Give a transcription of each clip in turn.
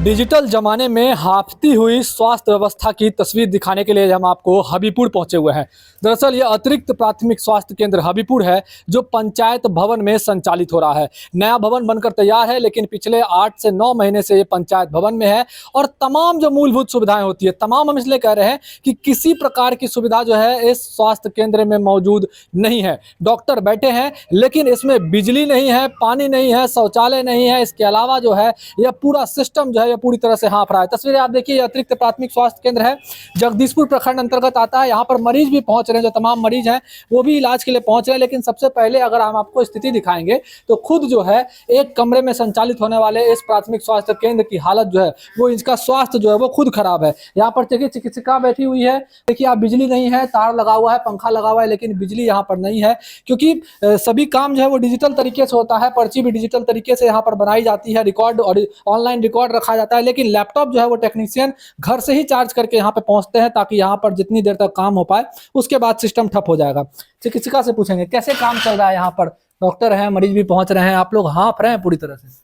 Digital जमाने में हाफती हुई स्वास्थ्य व्यवस्था की तस्वीर दिखाने के लिए हम आपको हबीपुर पहुंचे हुए हैं। दरअसल ये अतिरिक्त प्राथमिक स्वास्थ्य केंद्र हबीपुर है जो पंचायत भवन में संचालित हो रहा है। नया भवन बनकर तैयार है, लेकिन पिछले 8 से 9 महीने से ये पंचायत भवन में है और तमाम जो मूलभूत सुविधाएं होती है, तमाम हम इसलिए कह रहे हैं कि किसी प्रकार की सुविधा जो है इस स्वास्थ्य केंद्र में मौजूद नहीं है। डॉक्टर बैठे हैं लेकिन इसमें बिजली नहीं है, पानी नहीं है, शौचालय नहीं है। इसके अलावा जो है यह पूरा सिस्टम जो है ये पूरी तरह से हाँफ रहा है। तस्वीरें आप देखिए, अतिरिक्त प्राथमिक स्वास्थ्य केंद्र है, जगदीशपुर प्रखंड अंतर्गत आता है। यहाँ पर मरीज भी पहुंच रहे हैं, जो तमाम मरीज हैं वो भी इलाज के लिए पहुंच रहे हैं। लेकिन सबसे पहले अगर हम आपको स्थिति दिखाएंगे तो खुद जो है एक कमरे में संचालित होने वाले इस प्राथमिक स्वास्थ्य केंद्र की हालत जो है वो, इसका स्वास्थ्य जो है वो खुद खराब है। यहाँ पर देखिए चिकित्सिका बैठी हुई है। देखिए आप, बिजली नहीं है, तार लगा हुआ है, पंखा लगा हुआ है, लेकिन बिजली यहाँ पर नहीं है क्योंकि सभी काम जो है वो डिजिटल तरीके से होता है। पर्ची भी डिजिटल तरीके से यहाँ पर बनाई जाती है, रिकॉर्ड और ऑनलाइन रिकॉर्ड रखा जाता है। लेकिन लैपटॉप जो है वो टेक्नीशियन घर से ही चार्ज करके यहाँ पे पहुंचते हैं ताकि यहाँ पर जितनी देर तक काम हो पाए, उसके बाद सिस्टम ठप हो जाएगा। चिकित्सिका से पूछेंगे कैसे काम चल रहा है यहाँ पर। डॉक्टर हैं, मरीज भी पहुंच रहे हैं, आप लोग हाँफ रहे हैं पूरी तरह से।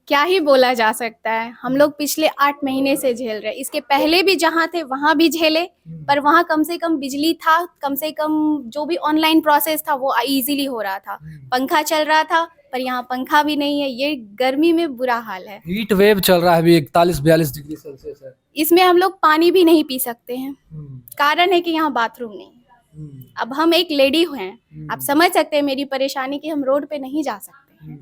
क्या ही बोला जा सकता है। हम लोग पिछले 8 महीने से झेल रहे हैं। इसके पहले भी जहाँ थे वहां भी झेले, पर वहां कम से कम बिजली था, कम से कम जो भी ऑनलाइन प्रोसेस था वो इजीली हो रहा था, पंखा चल रहा था। पर यहाँ पंखा भी नहीं है। ये गर्मी में बुरा हाल है। हीट वेव चल रहा है अभी 41-42 डिग्री सेल्सियस है। इसमें हम लोग पानी भी नहीं पी सकते हैं। कारण है कि यहाँ बाथरूम नहीं है। अब हम एक लेडी हैं, आप समझ सकते हैं मेरी परेशानी कि हम रोड पे नहीं जा सकते।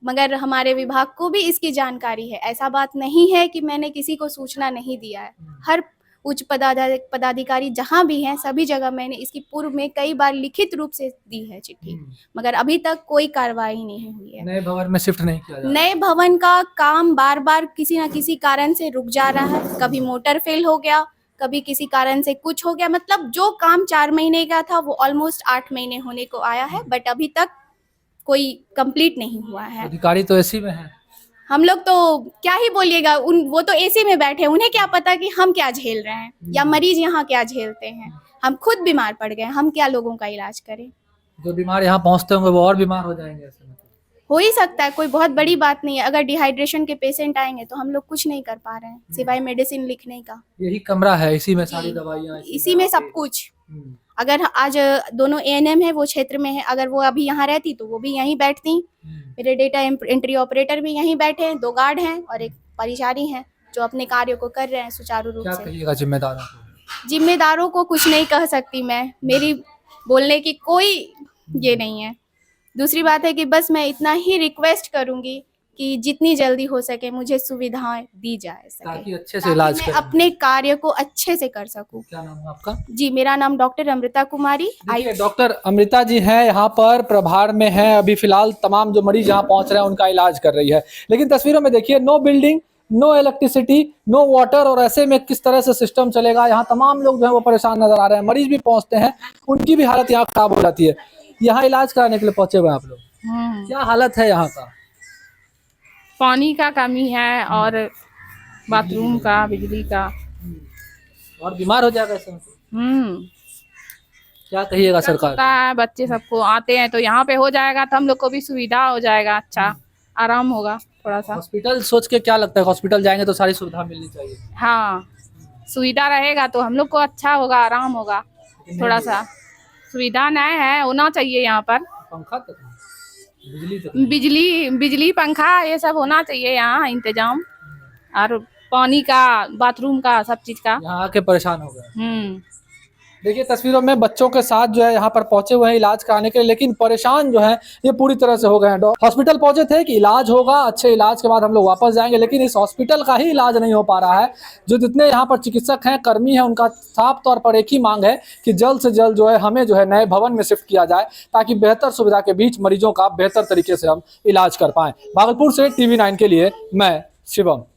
मगर हमारे विभाग को भी इसकी जानकारी है। ऐसा बात नहीं है कि मैंने किसी को सूचना नहीं दिया है। हर उच्च पदाधिकारी जहां भी हैं, सभी जगह मैंने इसकी पूर्व में कई बार लिखित रूप से दी है चिट्ठी, मगर अभी तक कोई कार्रवाई नहीं हुई है। नए भवन में शिफ्ट नहीं किया जा रहा। नए भवन का काम बार बार किसी न किसी कारण से रुक जा रहा है। कभी मोटर फेल हो गया, कभी किसी कारण से कुछ हो गया। मतलब जो काम 4 महीने का था वो ऑलमोस्ट 8 महीने होने को आया है, बट अभी तक कोई कंप्लीट नहीं हुआ है। अधिकारी तो एसी में है। हम लोग तो क्या ही बोलिएगा, वो तो एसी में बैठे, उन्हें क्या पता कि हम क्या झेल रहे हैं या मरीज यहाँ क्या झेलते हैं। हम खुद बीमार पड़ गए, हम क्या लोगों का इलाज करें। जो बीमार यहाँ पहुँचते होंगे वो और बीमार हो जाएंगे ऐसे में। हो ही सकता है, कोई बहुत बड़ी बात नहीं है। अगर डिहाइड्रेशन के पेशेंट आएंगे तो हम लोग कुछ नहीं कर पा रहे हैं सिवाय मेडिसिन लिखने का। यही कमरा है, इसी में सारी दवाइयाँ, इसी में सब कुछ। अगर आज दोनों एएनएम है वो क्षेत्र में है, अगर वो अभी यहाँ रहती तो वो भी यहीं बैठती। मेरे डेटा एंट्री ऑपरेटर भी यहीं बैठे हैं, 2 गार्ड हैं और एक परिचारी हैं जो अपने कार्यों को कर रहे हैं सुचारू रूप से। क्या कहिएगा जिम्मेदारों को? जिम्मेदारों को कुछ नहीं कह सकती मैं, मेरी बोलने की कोई ये नहीं है। दूसरी बात है कि बस मैं इतना ही रिक्वेस्ट करूंगी कि जितनी जल्दी हो सके मुझे सुविधाएं दी जाए ताकि अच्छे से इलाज मैं अपने कार्य को अच्छे से कर सकूं। क्या नाम है आपका? जी, मेरा नाम डॉक्टर अमृता कुमारी। डॉक्टर अमृता जी हैं, यहाँ पर प्रभार में हैं। अभी फिलहाल तमाम जो मरीज यहाँ पहुंच रहे हैं उनका इलाज कर रही है। लेकिन तस्वीरों में देखिए, no building, no electricity, no water, और ऐसे में किस तरह से सिस्टम चलेगा। यहाँ तमाम लोग जो है वो परेशान नजर आ रहे हैं। मरीज भी पहुंचते हैं, उनकी भी हालत यहाँ खराब हो जाती है। यहाँ इलाज कराने के लिए पहुंचे हुए आप लोग, क्या हालत है यहाँ का? पानी का कमी है और बाथरूम का, बिजली का। और बीमार हो जाएगा ऐसे में। क्या कहिएगा सरकार? होता है, बच्चे सबको आते हैं तो यहाँ पे हो जाएगा तो हम लोग को भी सुविधा हो जाएगा, अच्छा आराम होगा थोड़ा सा। हॉस्पिटल सोच के क्या लगता है, हॉस्पिटल जाएंगे तो सारी सुविधा मिलनी चाहिए। हाँ, सुविधा रहेगा तो हम लोग को अच्छा होगा, आराम होगा। थोड़ा सा सुविधा नहीं है, होना चाहिए यहाँ पर। पंखा तक, बिजली पंखा ये सब होना चाहिए यहाँ इंतजाम, और पानी का, बाथरूम का, सब चीज का। यहाँ आके परेशान हो गए। देखिए तस्वीरों में बच्चों के साथ जो है यहाँ पर पहुंचे हुए हैं इलाज कराने के लिए, लेकिन परेशान जो है ये पूरी तरह से हो गए हैं। हॉस्पिटल पहुंचे थे कि इलाज होगा, अच्छे इलाज के बाद हम लोग वापस जाएंगे, लेकिन इस हॉस्पिटल का ही इलाज नहीं हो पा रहा है। जो जितने यहाँ पर चिकित्सक हैं, कर्मी हैं, उनका साफ तौर पर एक ही मांग है कि जल्द से जल्द जो है हमें जो है नए भवन में शिफ्ट किया जाए ताकि बेहतर सुविधा के बीच मरीजों का बेहतर तरीके से हम इलाज कर पाएं। भागलपुर से TV9 के लिए मैं शिवम।